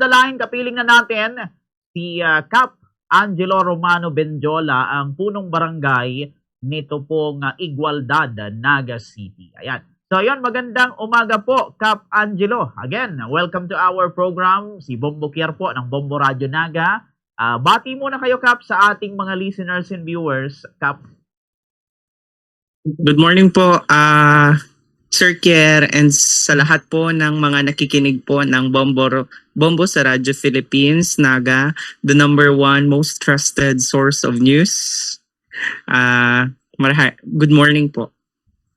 the line, kapiling na natin si Cap Angelo Romano Benjola, ang punong barangay nito pong Igualdad, Naga City. Ayan. So yun, magandang umaga po, Cap Angelo. Again, welcome to our program. Si Bombo Kier po ng Bombo Radio Naga. Bati muna kayo, Cap, sa ating mga listeners and viewers. Cap. Good morning po, Sir Kier, and sa lahat po ng mga nakikinig po ng Bombo sa Radyo Philippines, Naga, the #1 most trusted source of news. Good morning po.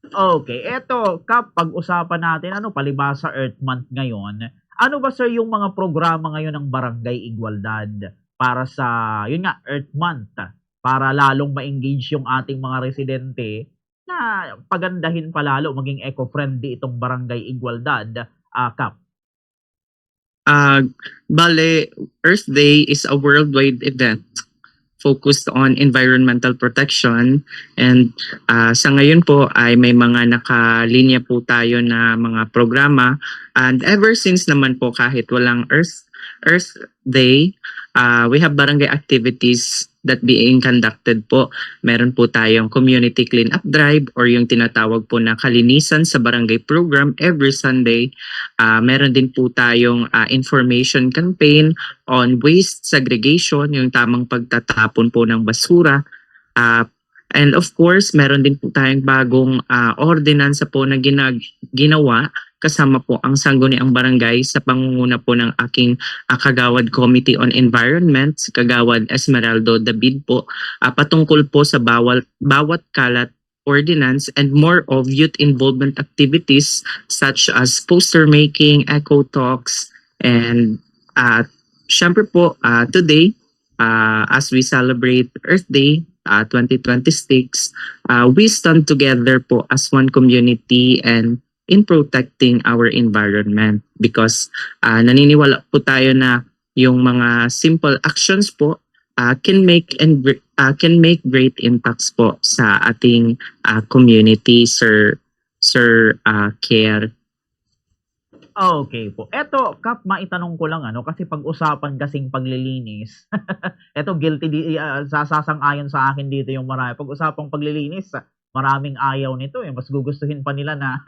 Okay, eto, Cap, pag-usapan natin, palibasa Earth Month ngayon. Ano ba, sir, yung mga programa ngayon ng Barangay Igualdad para sa, yun nga, Earth Month, para lalong ma-engage yung ating mga residente na pagandahin palalo, maging eco-friendly itong Barangay Igualdad, Cap? Bale, Earth Day is a worldwide event focused on environmental protection, and sa ngayon po ay may mga nakalinya po tayo na mga programa, and ever since naman po kahit walang Earth Day, we have barangay activities that being conducted po. Meron po tayong community clean-up drive or yung tinatawag po na kalinisan sa barangay program every Sunday. Meron din po tayong information campaign on waste segregation, yung tamang pagtatapon po ng basura. And of course, meron din po tayong bagong ordinansa po na ginawa kasama po ang Sangguniang Barangay sa pangunguna po ng aking Kagawad Committee on Environment, si Kagawad Esmeraldo David po, patungkol po sa bawat kalat ordinance and more of youth involvement activities such as poster making, eco talks, and syempre po today, as we celebrate Earth Day 2026, we stand together po as one community and in protecting our environment, because naniniwala po tayo na yung mga simple actions po can make great impacts po sa ating community, Sir Kier. Okay po. Eto, Cap, maitanong ko lang, kasi pag-usapan kasing paglilinis, eto, guilty, sasang-ayon sa akin dito yung marami. Pag-usapang paglilinis, maraming ayaw nito. Mas gugustuhin pa nila na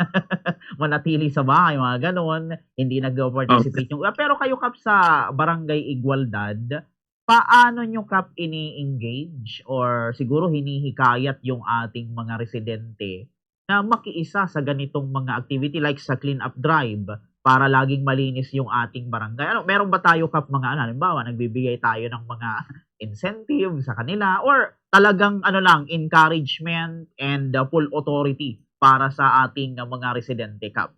manatili sa bahay, mga ganon, hindi nag-participate. Okay. Pero kayo, Cap, sa Barangay Igualdad, paano nyo, Cap, ini-engage or siguro hinihikayat yung ating mga residente na makiisa sa ganitong mga activity like sa clean-up drive para laging malinis yung ating barangay? Meron ba tayo, Cap, mga halimbawa, nagbibigay tayo ng mga incentive sa kanila or talagang encouragement and full authority para sa ating mga residente, Cap?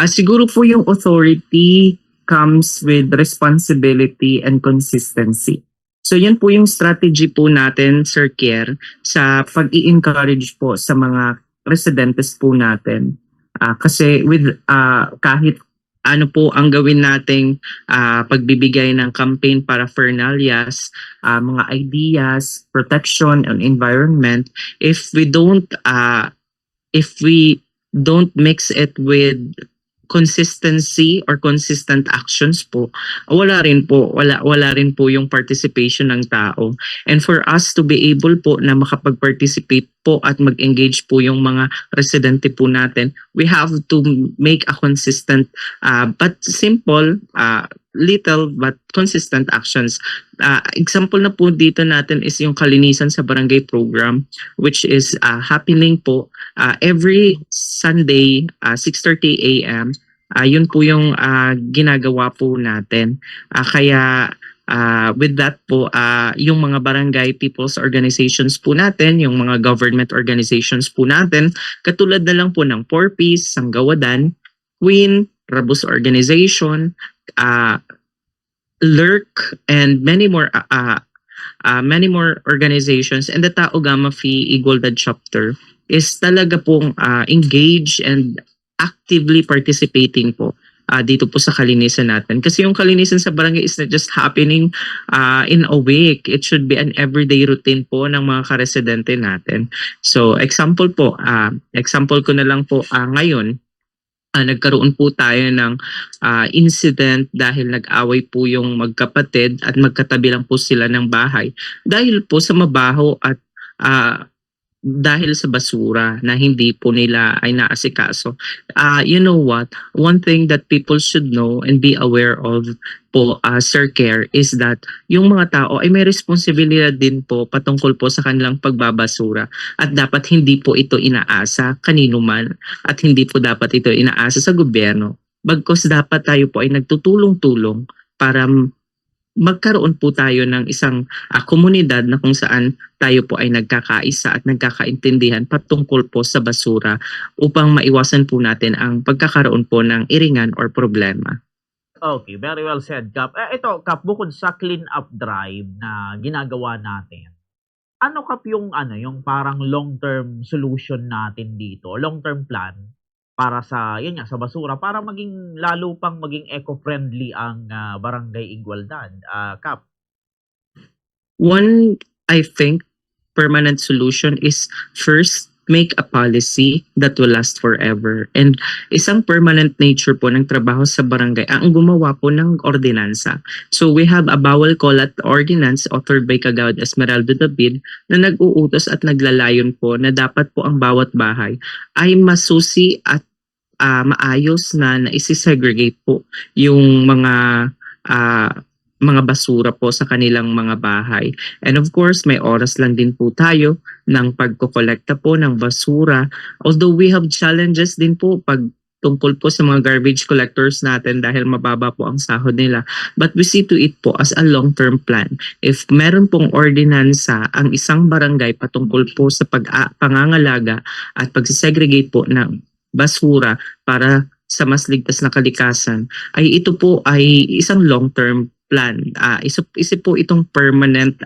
Siguro po yung authority comes with responsibility and consistency. So yan po yung strategy po natin, Sir Kier, sa pag-i-encourage po sa mga residentes po natin. Kasi with kahit ano po ang gawin nating pagbibigay ng campaign paraphernalias, mga ideas, protection on environment, if we don't mix it with consistency or consistent actions po, wala rin po yung participation ng tao. And for us to be able po na makapag-participate po at mag-engage po yung mga residente po natin, we have to make a consistent but simple, little but consistent actions. Example na po dito natin is yung kalinisan sa barangay program, which is happening po every Sunday 6:30 a.m. Yun po yung ginagawa po natin. Kaya with that po, yung mga barangay people's organizations po natin, yung mga government organizations po natin, katulad na lang po ng 4Ps, Sanggawadan, Queen, Rabus Organization, Lurk, and many more organizations, and the Tao Gamma Phi Igualdad chapter is talaga pong engaged and actively participating po dito po sa kalinisan natin. Kasi yung kalinisan sa barangay is not just happening in a week. It should be an everyday routine po ng mga karesidente natin. So example po, example ko na lang po ngayon, nagkaroon po tayo ng incident dahil nag-away po yung magkapatid at magkatabi lang po sila ng bahay dahil po sa mabaho at ah, dahil sa basura na hindi po nila ay naasikaso. You know what? One thing that people should know and be aware of po, Sir Care, is that yung mga tao ay may responsibilidad din po patungkol po sa kanilang pagbabasura at dapat hindi po ito inaasa kanino man at hindi po dapat ito inaasa sa gobyerno. Bagkus dapat tayo po ay nagtutulong-tulong para magkaroon po tayo ng isang komunidad na kung saan tayo po ay nagkakaisa at nagkakaintindihan patungkol po sa basura upang maiwasan po natin ang pagkakaroon po ng iringan or problema. Okay, very well said, Kap. Ito, Kap, bukod sa clean up drive na ginagawa natin, ano, Kap, yung parang long-term solution natin dito, long-term plan para sa, yun nga, sa basura, para lalo pang maging eco-friendly ang Barangay Igualdad, Kap? One, I think, permanent solution is first, make a policy that will last forever. And isang permanent nature po ng trabaho sa barangay ang gumawa po ng ordinansa. So we have a bawal kalat ordinance authored by Kagawad Esmeralda David na nag-uutos at naglalayon po na dapat po ang bawat bahay ay masusi at maayos na isi-segregate po yung mga basura po sa kanilang mga bahay. And of course, may oras lang din po tayo ng pagkokolekta po ng basura. Although we have challenges din po pag tungkol po sa mga garbage collectors natin dahil mababa po ang sahod nila. But we see to it po as a long-term plan. If meron pong ordinansa ang isang barangay patungkol po sa pangangalaga at pagsisegregate po ng basura para sa mas ligtas na kalikasan, ay ito po ay isang long-term plan. Isa po itong permanent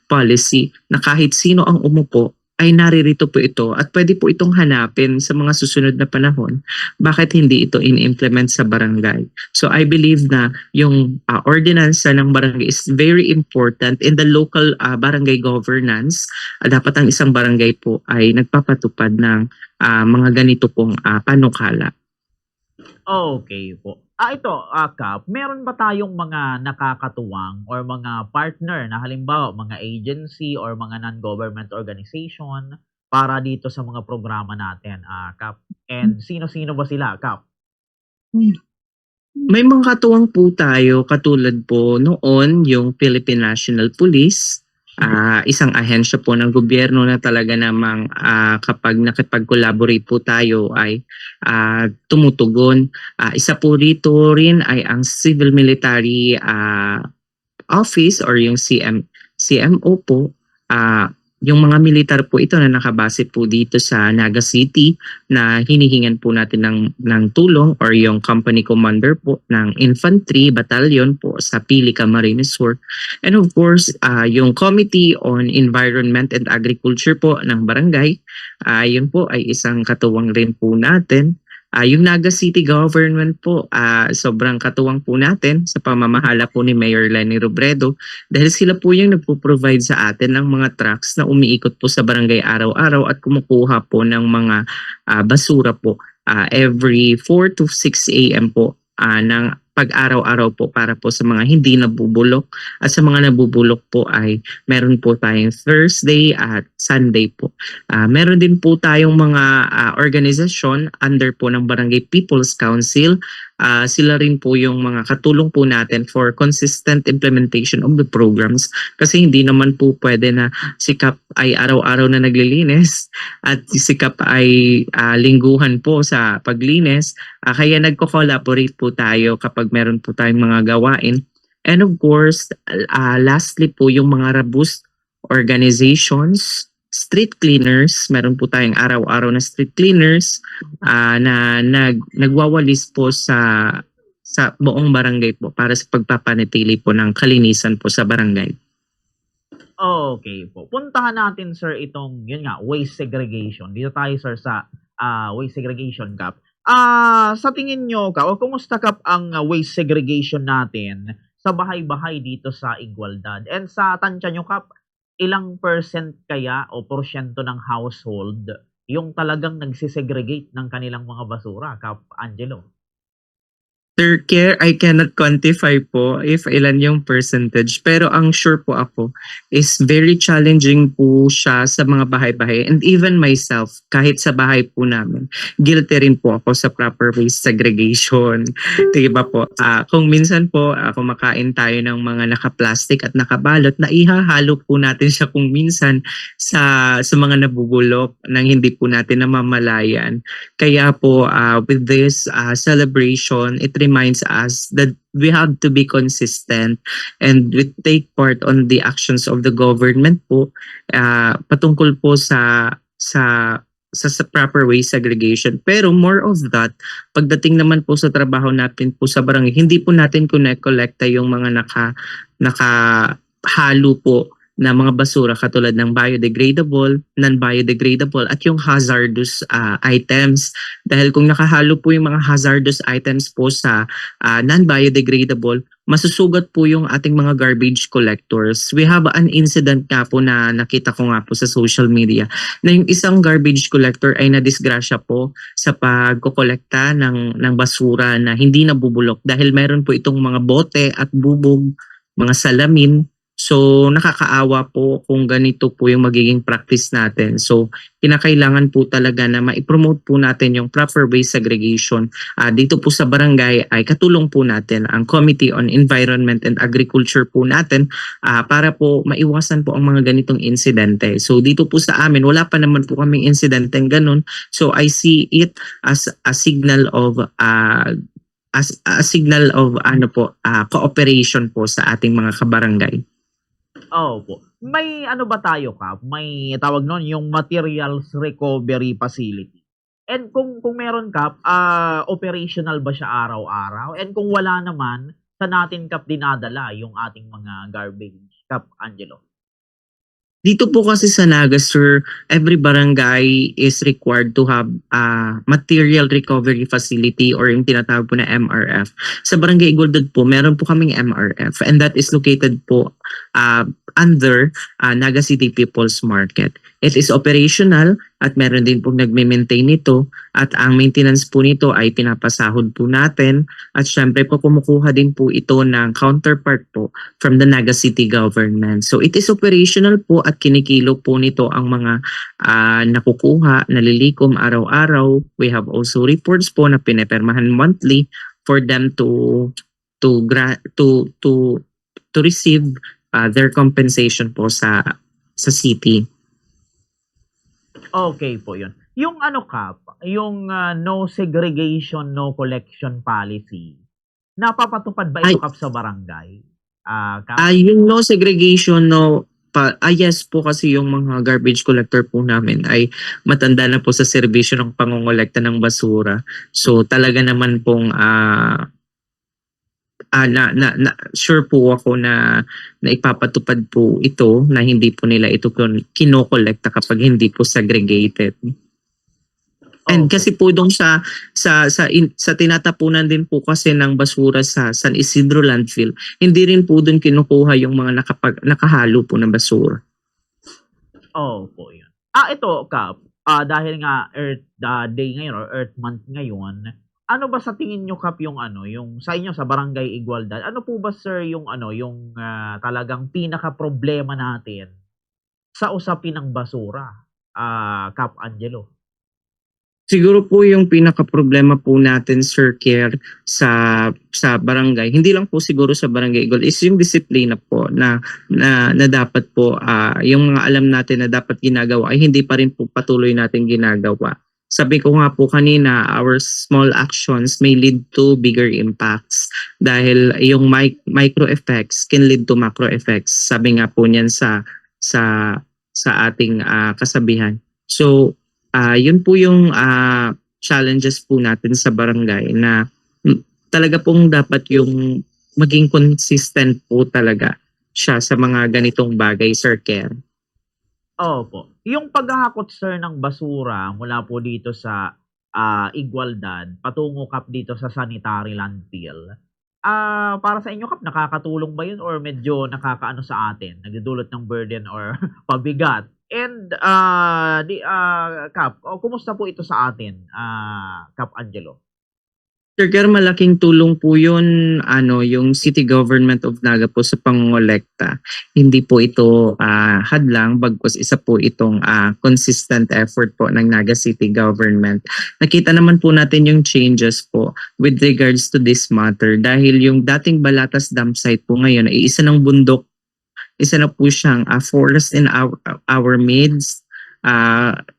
policy na kahit sino ang umupo ay naririto po ito at pwede po itong hanapin sa mga susunod na panahon. Bakit hindi ito in-implement sa barangay? So I believe na yung ordinansa ng barangay is very important in the local barangay governance. Dapat ang isang barangay po ay nagpapatupad ng mga ganito pong panukala. Okay po. Ito, Kap, meron ba tayong mga nakakatuwang or mga partner na halimbawa mga agency or mga non-government organization para dito sa mga programa natin, Kap? And sino-sino ba sila, Kap? May mga katuwang po tayo katulad po noon yung Philippine National Police, isang ahensya po ng gobyerno na talaga namang kapag nakipag-collaborate po tayo ay tumutugon. Isa po rito rin ay ang Civil Military Office or yung CMO po. Yung mga militar po ito na nakabase po dito sa Naga City na hinihingan po natin ng tulong or yung company commander po ng infantry battalion po sa Pili Camarines Sur. And of course, yung Committee on Environment and Agriculture po ng barangay, yun po ay isang katuwang rin po natin. Yung Naga City Government po, sobrang katuwang po natin sa pamamahala po ni Mayor Lenny Robredo dahil sila po yung nagpo-provide sa atin ng mga trucks na umiikot po sa barangay araw-araw at kumukuha po ng mga basura po every 4 to 6 a.m. po ng pag-araw-araw po para po sa mga hindi nabubulok at sa mga nabubulok po ay meron po tayong Thursday at Sunday po. Meron din po tayong mga organisasyon under po ng Barangay People's Council. Sila rin po yung mga katulong po natin for consistent implementation of the programs kasi hindi naman po pwede na si Kap ay araw-araw na naglilinis at si Kap ay lingguhan po sa paglinis. Kaya nagko-collaborate po tayo kapag meron po tayong mga gawain. And of course, lastly po yung mga robust organizations, street cleaners, meron po tayong araw-araw na street cleaners na nagwawalis po sa buong barangay po para sa pagpapanatili po ng kalinisan po sa barangay. Okay po. Puntahan natin, sir, itong, yun nga, waste segregation. Dito tayo, sir, sa waste segregation, Kap. Sa tingin nyo, Kap, o kumusta, Kap, ang waste segregation natin sa bahay-bahay dito sa Igualdad? And sa tansya nyo, Kap, ilang percent kaya o porsyento ng household yung talagang nagse-segregate ng kanilang mga basura, Kap Angelo? Sir Care, I cannot quantify po if ilan yung percentage. Pero ang sure po ako is very challenging po siya sa mga bahay-bahay. And even myself, kahit sa bahay po namin, guilty rin po ako sa proper waste segregation. Diba po? Kung minsan po kumakain tayo ng mga naka-plastic at nakabalot, na ihahalo po natin siya kung minsan sa mga nabubulok nang hindi po natin namamalayan. Kaya po with this celebration, it reminds us that we have to be consistent and we take part on the actions of the government po patungkol po sa proper waste segregation. Pero more of that, pagdating naman po sa trabaho natin po sa barangay, hindi po natin kolekta yung mga nakahalo po na mga basura katulad ng biodegradable, non-biodegradable at yung hazardous items. Dahil kung nakahalo po yung mga hazardous items po sa non-biodegradable, masusugat po yung ating mga garbage collectors. We have an incident nga po na nakita ko nga po sa social media na yung isang garbage collector ay nadisgrasya po sa pagkokolekta ng basura na hindi nabubulok dahil meron po itong mga bote at bubog, mga salamin. So nakakaawa po kung ganito po yung magiging practice natin. So kinakailangan po talaga na ma-promote po natin yung proper waste segregation. Dito po sa barangay ay katulong po natin ang Committee on Environment and Agriculture po natin para po maiwasan po ang mga ganitong insidente. So dito po sa amin, wala pa naman po kaming insidenteng ganun. So I see it as a signal of cooperation po sa ating mga kabarangay. Opo. May ano ba tayo, Kap? May tawag nun, yung materials recovery facility. And kung meron, Kap, operational ba siya araw-araw? And kung wala naman, saan natin, Kap, dinadala yung ating mga garbage, Kap Angelo? Dito po kasi sa Naga, sir, every barangay is required to have a material recovery facility or yung tinatawag po na MRF. Sa Barangay Igualdad po, meron po kaming MRF and that is located po under Naga City People's Market. It is operational at meron din po nagme-maintain nito at ang maintenance po nito ay pinapasahod po natin at syempre po kumukuha din po ito ng counterpart po from the Naga City government. So it is operational po at kinikilo po nito ang mga nakukuha, nalilikom araw-araw. We have also reports po na pinepermahan monthly for them to receive their compensation po sa city. Okay po yun. Yung ano, Kap, yung no segregation, no collection policy, napapatupad ba ito, Kap, sa barangay? Kap? Yung no segregation, yes po kasi yung mga garbage collector po namin ay matanda na po sa serbisyo ng pangongolekta ng basura. So talaga naman pong sure po ako na ipapatupad po ito na hindi po nila ito kinokolekta kapag hindi po segregated. And kasi po doon sa tinatapunan din po kasi ng basura sa San Isidro landfill, hindi rin po doon kinukuha yung mga nakahalo po ng basura. Po yun. Ito, Kap, dahil nga Earth Day ngayon or Earth Month ngayon, ano ba sa tingin nyo, Kap, yung sa inyo sa Barangay Igualdad, ano po ba, sir, yung talagang pinaka-problema natin sa usapin ng basura, Kap Angelo? Siguro po yung pinaka-problema po natin, Sir Kier, sa barangay, hindi lang po siguro sa Barangay Igualdad, is yung disiplina po na dapat po, yung mga alam natin na dapat ginagawa ay hindi pa rin po patuloy natin ginagawa. Sabi ko nga po kanina, our small actions may lead to bigger impacts dahil yung micro effects can lead to macro effects. Sabi nga po niyan sa ating kasabihan. So, yun po yung challenges po natin sa barangay na talaga pong dapat yung maging consistent po talaga siya sa mga ganitong bagay, Sir Ker. Opo. Yung paghahakot, sir, ng basura mula po dito sa Igualdad patungo, Kap, dito sa sanitary landfill, Para sa inyo Kap, nakakatulong ba 'yun or medyo nakakaano sa atin, nagdudulot ng burden or pabigat? And, Kap, kumusta po ito sa atin, Kap Angelo? Sir Ker, malaking tulong po yun, yung City Government of Naga po sa pangongolekta. Hindi po ito hadlang, bagkus isa po itong consistent effort po ng Naga City Government. Nakita naman po natin yung changes po with regards to this matter dahil yung dating Balatas Dam site po ngayon ay isa ng bundok, isa na po siyang forest in our midst.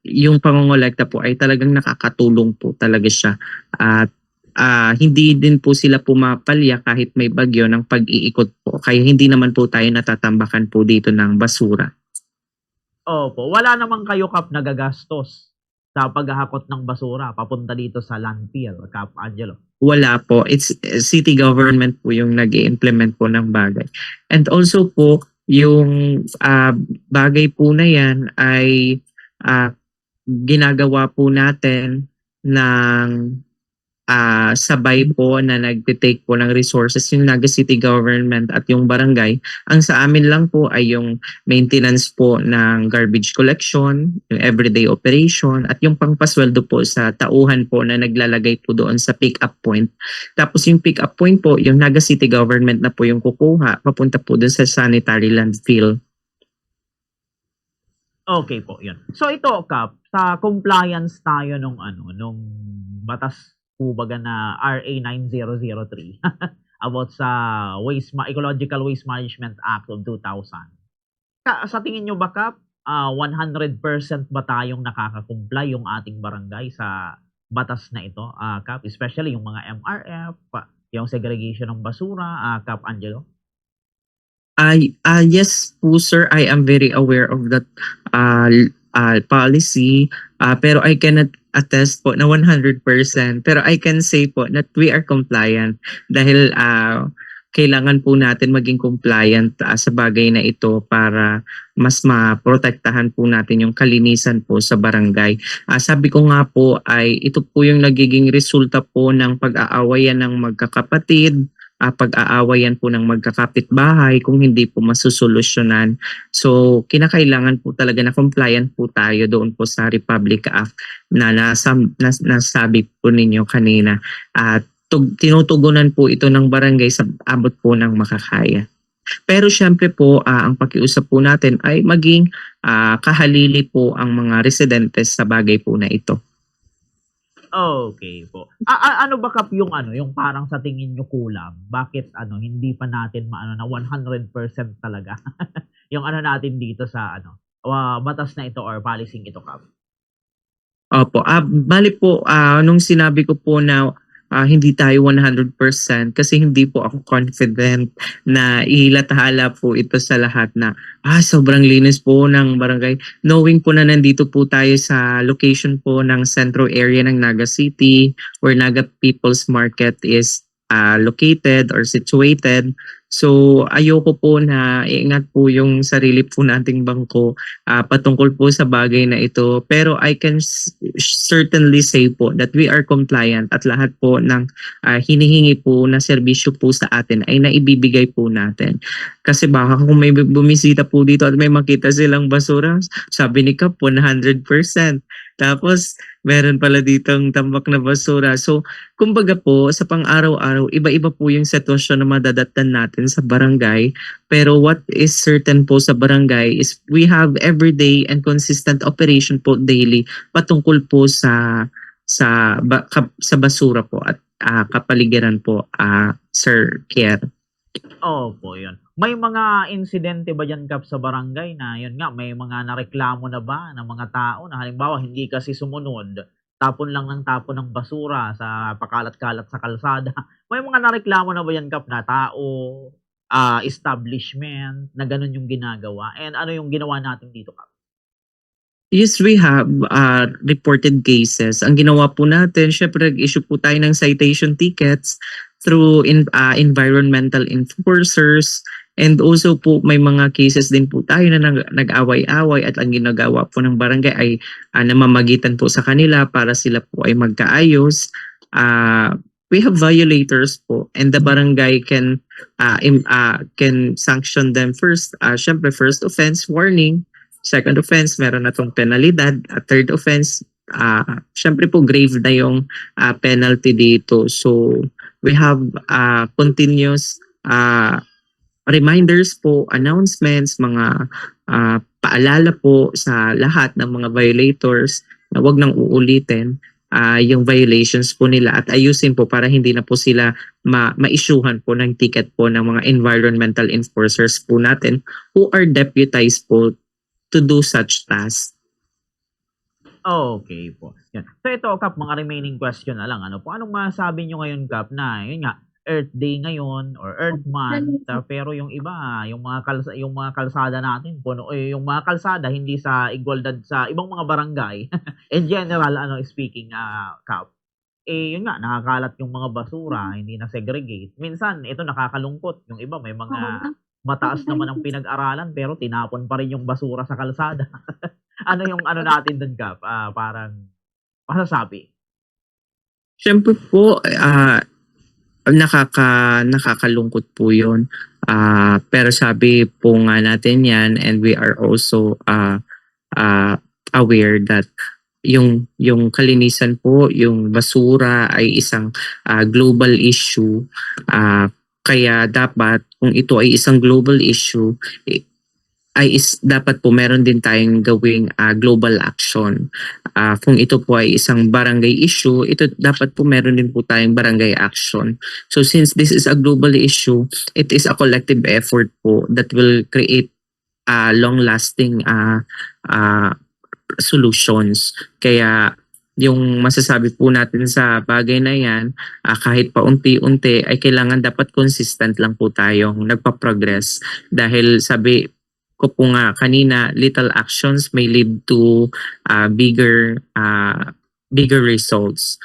Yung pangongolekta po ay talagang nakakatulong po talaga siya. At hindi din po sila pumapalya kahit may bagyo ng pag-iikot po. Kaya hindi naman po tayo natatambakan po dito ng basura. Opo, wala naman kayo Kap nagagastos sa paghahakot ng basura papunta dito sa landfill, Kap Angelo? Wala po. It's city government po yung nag-i-implement po ng bagay. And also po, yung bagay po na yan ay ginagawa po natin ng sabay po na nagtitake po ng resources yung Naga City Government at yung barangay. Ang sa amin lang po ay yung maintenance po ng garbage collection, yung everyday operation, at yung pangpasweldo po sa tauhan po na naglalagay po doon sa pick-up point. Tapos yung pick-up point po, yung Naga City Government na po yung kukuha, papunta po doon sa sanitary landfill. Okay po, 'yun. So ito Kap, sa compliance tayo nung batas po baga na RA 9003 about sa Ecological Waste Management Act of 2000. Sa tingin niyo ba Kap, 100% ba tayong nakaka-comply yung ating barangay sa batas na ito, Kap? Especially yung mga MRF, yung segregation ng basura, Kap Angelo? Yes po sir, I am very aware of that policy, pero I cannot attest po na 100%, pero I can say po that we are compliant dahil kailangan po natin maging compliant sa bagay na ito para mas maprotektahan po natin yung kalinisan po sa barangay. Sabi ko nga po ay ito po yung nagiging resulta po ng pag-aawayan ng magkakapatid, pag-aawayan po ng magkakapitbahay kung hindi po masusolusyonan. So, kinakailangan po talaga na compliant po tayo doon po sa Republic Act na nasabi po ninyo kanina. At tinutugunan po ito ng barangay sa abot po ng makakaya. Pero syempre po, ang pakiusap po natin ay maging kahalili po ang mga residentes sa bagay po na ito. Okay po. Ano ba Kap yung yung parang sa tingin niyo kulang? Bakit hindi pa natin na 100% talaga yung natin dito sa batas na ito or policy ito Kap? Opo, bali po nung sinabi ko po na hindi tayo 100% kasi hindi po ako confident na ilathala po ito sa lahat na sobrang linis po ng barangay. Knowing po na nandito po tayo sa location po ng central area ng Naga City where Naga People's Market is located or situated. So ayoko po na iingat po yung sarili po nating bangko patungkol po sa bagay na ito. Pero I can certainly say po that we are compliant at lahat po ng hinihingi po na serbisyo po sa atin ay naibibigay po natin. Kasi baka kung may bumisita po dito at may makita silang basura, sabi ni Kap 100%. Tapos meron pala ditong tambak na basura. So kumbaga po sa pang-araw-araw, iba-iba po yung sitwasyon na madadatnan natin sa barangay. Pero what is certain po sa barangay is we have everyday and consistent operation po daily patungkol po sa basura po at kapaligiran po, Sir Kier. Opo, yun. May mga insidente ba dyan Kap sa barangay na yun nga, may mga nareklamo na ba ng mga tao na halimbawa hindi kasi sumunod, tapon lang ng tapon ng basura sa pakalat-kalat sa kalsada. May mga nareklamo na ba yan Kap na tao, establishment, na ganun yung ginagawa? And ano yung ginawa natin dito Kap? Yes, we have reported cases. Ang ginawa po natin, syempre nag-issue po tayo ng citation tickets through environmental enforcers. And also po may mga cases din po tayo na nag-away-away at ang ginagawa po ng barangay ay namamagitan po sa kanila para sila po ay magkaayos. we have violators po, and the barangay can sanction them first. Syempre, first offense, warning. Second offense, meron na tong penalidad. Third offense, syempre po grave na yung penalty dito. So we have continuous reminders po, announcements, mga paalala po sa lahat ng mga violators na wag nang uulitin yung violations po nila at ayusin po para hindi na po sila ma-issuehan po ng ticket po ng mga environmental enforcers po natin who are deputized po to do such tasks. Okay po. Yan. So ito, Kap, mga remaining question na lang. Ano po, anong masasabi nyo ngayon, Kap, na yun nga, Earth Day ngayon or Earth Month, pero yung iba, yung mga kalsada natin, yung mga kalsada hindi sa igualdad sa ibang mga barangay. In general, speaking, Kap, yun nga, nakakalat yung mga basura, hindi na segregate. Minsan, ito nakakalungkot. Yung iba, may mga mataas naman ang pinag-aralan, pero tinapon pa rin yung basura sa kalsada. Ano yung natin dun, Kap? Parang masasabi. Syempre po, nakakalungkot po yun. Pero sabi po nga natin yan, and we are also aware that yung kalinisan po, yung basura ay isang global issue. Kaya dapat kung ito ay isang global issue, dapat po meron din tayong gawing global action. Kung ito po ay isang barangay issue, ito dapat po meron din po tayong barangay action. So since this is a global issue, it is a collective effort po that will create long-lasting solutions. Kaya yung masasabi po natin sa bagay na yan, kahit paunti-unti ay kailangan dapat consistent lang po tayong nagpa-progress. Dahil sabi ko po nga kanina, little actions may lead to bigger results.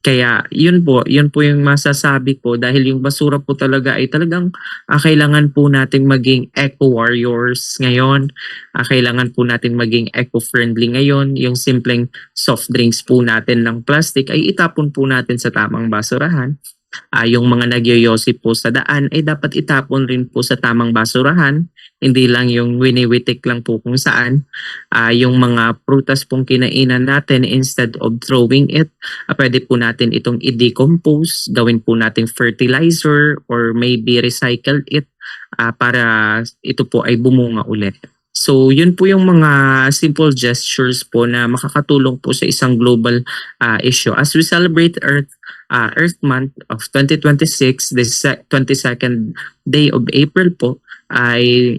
Kaya yun po yung masasabi ko dahil yung basura po talaga ay talagang kailangan po nating maging eco warriors ngayon. Kailangan po nating maging eco-friendly ngayon. Yung simpleng soft drinks po natin ng plastic ay itapon po natin sa tamang basurahan. Yung mga nagyoyosi po sa daan ay dapat itapon rin po sa tamang basurahan. Hindi lang yung winiwitik lang po kung saan. Yung mga prutas pong kinainan natin, instead of throwing it, pwede po natin itong i-decompose, gawin po nating fertilizer or maybe recycle it para ito po ay bumunga ulit. So yun po yung mga simple gestures po na makakatulong po sa isang global issue. As we celebrate Earth Month of 2026, this 22nd day of April po, ay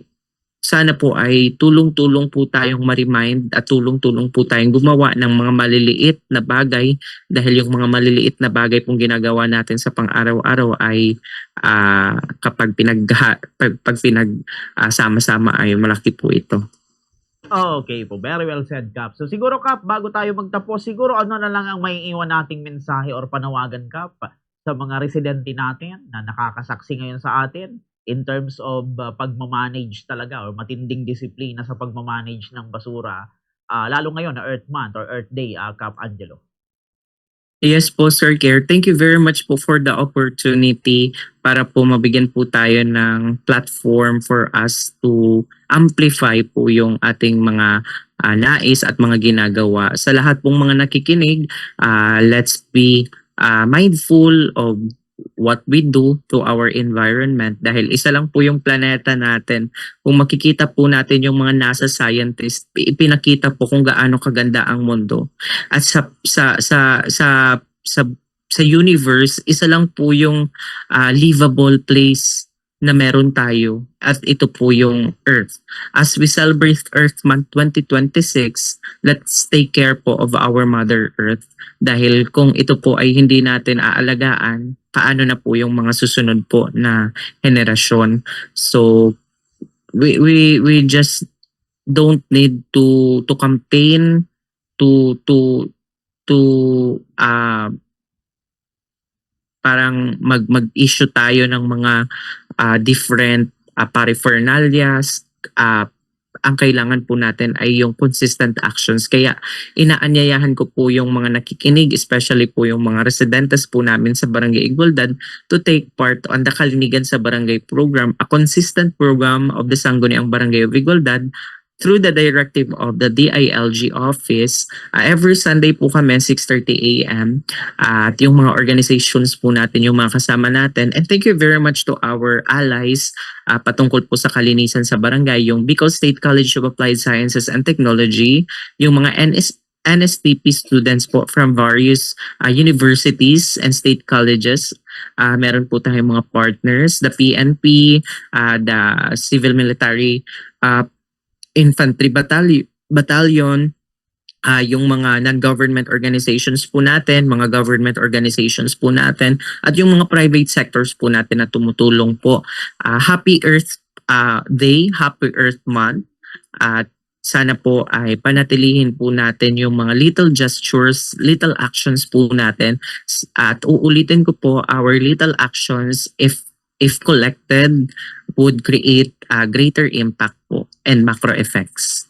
sana po ay tulong-tulong po tayong ma-remind at tulong-tulong po tayong gumawa ng mga maliliit na bagay dahil yung mga maliliit na bagay pong ginagawa natin sa pang-araw-araw ay kapag pinagsama-sama ay malaki po ito. Okay po, very well said, Kap. So siguro, Kap, bago tayo magtapos, siguro ano na lang ang maiiwan nating mensahe or panawagan, Kap, sa mga residente natin na nakakasaksi ngayon sa atin in terms of pagmamanage talaga or matinding disiplina sa pagmamanage ng basura, lalo ngayon na Earth Month or Earth Day, Kap Angelo. Yes po, Sir Care. Thank you very much po for the opportunity para po mabigyan po tayo ng platform for us to amplify po yung ating mga nais at mga ginagawa. Sa lahat pong mga nakikinig, let's be mindful of what we do to our environment dahil isa lang po yung planeta natin. Kung makikita po natin yung mga NASA scientists, ipinakita po kung gaano kaganda ang mundo. At sa universe, isa lang po yung livable place na meron tayo at ito po yung Earth. As we celebrate Earth Month 2026, let's take care po of our Mother Earth dahil kung ito po ay hindi natin aalagaan, paano na po yung mga susunod po na henerasyon. So we just don't need to campaign to parang mag-issue tayo ng mga different paraphernalias, ang kailangan po natin ay yung consistent actions. Kaya inaanyayahan ko po yung mga nakikinig, especially po yung mga residentes po namin sa Barangay Igualdad, to take part on the Kalinigan sa Barangay program, a consistent program of the Sangguniang Barangay of Igualdad through the directive of the DILG office. Every Sunday po kami 6:30 a.m. At yung mga organizations po natin, yung mga kasama natin. And thank you very much to our allies patungkol po sa kalinisan sa barangay, yung Bicol State College of Applied Sciences and Technology, yung mga NSTP students po from various universities and state colleges. Meron po tayong mga partners, the PNP, the Civil Military Infantry Battalion, yung mga non-government organizations po natin, mga government organizations po natin, at yung mga private sectors po natin na tumutulong po. Happy Earth Day, Happy Earth Month, at sana po ay panatilihin po natin yung mga little gestures, little actions po natin. At uulitin ko po, our little actions, if collected, would create a greater impact po and macro effects.